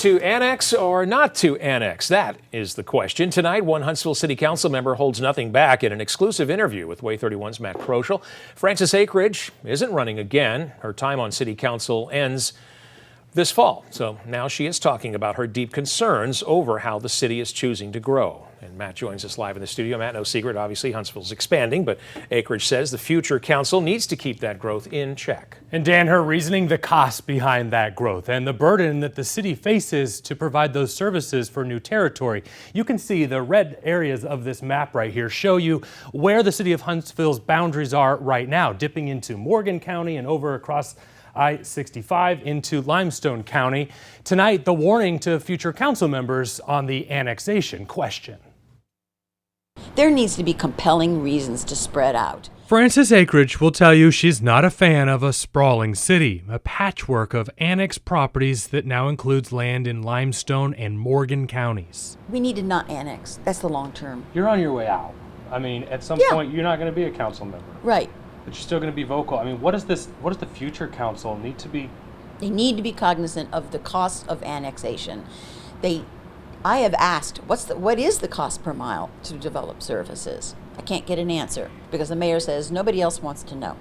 To annex or not to annex? That is the question. Tonight, one Huntsville City Council member holds nothing back in an exclusive interview with Way 31's Matt Kroschel. Frances Akridge isn't running again. Her time on City Council ends this fall. So now she is talking about her deep concerns over how the city is choosing to grow. And Matt joins us live in the studio. Matt, no secret, obviously Huntsville's expanding, but Akridge says the future council needs to keep that growth in check. And Dan, her reasoning, the cost behind that growth and the burden that the city faces to provide those services for new territory. You can see the red areas of this map right here show you where the city of Huntsville's boundaries are right now, dipping into Morgan County and over across I-65 into Limestone County. Tonight, the warning to future council members on the annexation question. There needs to be compelling reasons to spread out. Frances Akridge will tell you she's not a fan of a sprawling city, a patchwork of annex properties that now includes land in Limestone and Morgan counties. We need to not annex. That's the long term. You're on your way out. I mean, at some point, you're not going to be a council member. Right. But you're still going to be vocal. I mean, what does the future council need to be? They need to be cognizant of the cost of annexation. I have asked, what is the cost per mile to develop services? I can't get an answer because the mayor says nobody else wants to know.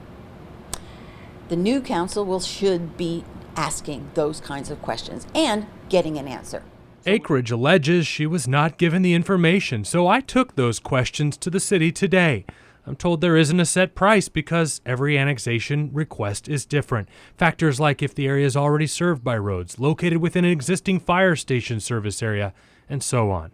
The new council should be asking those kinds of questions and getting an answer. Akridge alleges she was not given the information, so I took those questions to the city today. I'm told there isn't a set price because every annexation request is different. Factors like if the area is already served by roads, located within an existing fire station service area, and so on.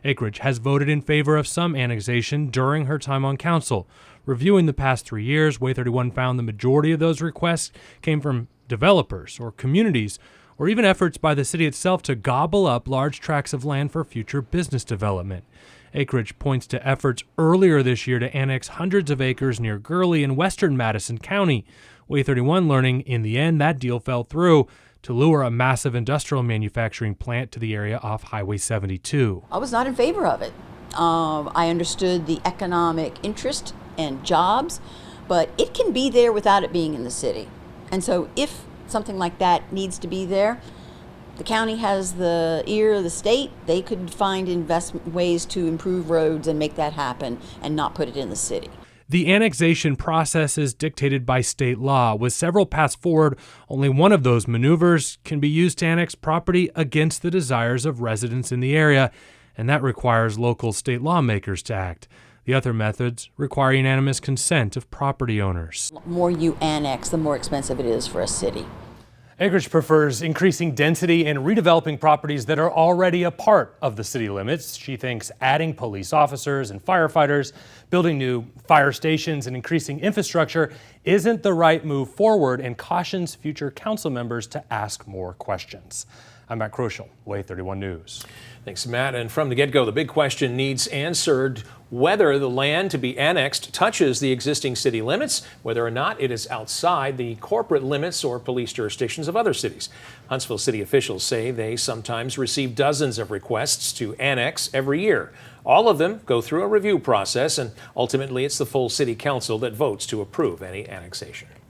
Akridge has voted in favor of some annexation during her time on council. Reviewing the past 3 years, Way 31 found the majority of those requests came from developers or communities, or even efforts by the city itself to gobble up large tracts of land for future business development. Akridge points to efforts earlier this year to annex hundreds of acres near Gurley in western Madison County. Way 31 learning in the end that deal fell through to lure a massive industrial manufacturing plant to the area off Highway 72. I was not in favor of it. I understood the economic interest and jobs, but it can be there without it being in the city. And so if something like that needs to be there, the county has the ear of the state. They could find investment ways to improve roads and make that happen and not put it in the city. The annexation process is dictated by state law. With several paths forward, only one of those maneuvers can be used to annex property against the desires of residents in the area, and that requires local state lawmakers to act. The other methods require unanimous consent of property owners. The more you annex, the more expensive it is for a city. Akridge prefers increasing density and redeveloping properties that are already a part of the city limits. She thinks adding police officers and firefighters, building new fire stations, and increasing infrastructure isn't the right move forward and cautions future council members to ask more questions. I'm Matt Kroschel, Way 31 News. Thanks, Matt. And from the get-go, the big question needs answered: whether the land to be annexed touches the existing city limits, whether or not it is outside the corporate limits or police jurisdictions of other cities. Huntsville city officials say they sometimes receive dozens of requests to annex every year. All of them go through a review process, and ultimately it's the full city council that votes to approve any annexation.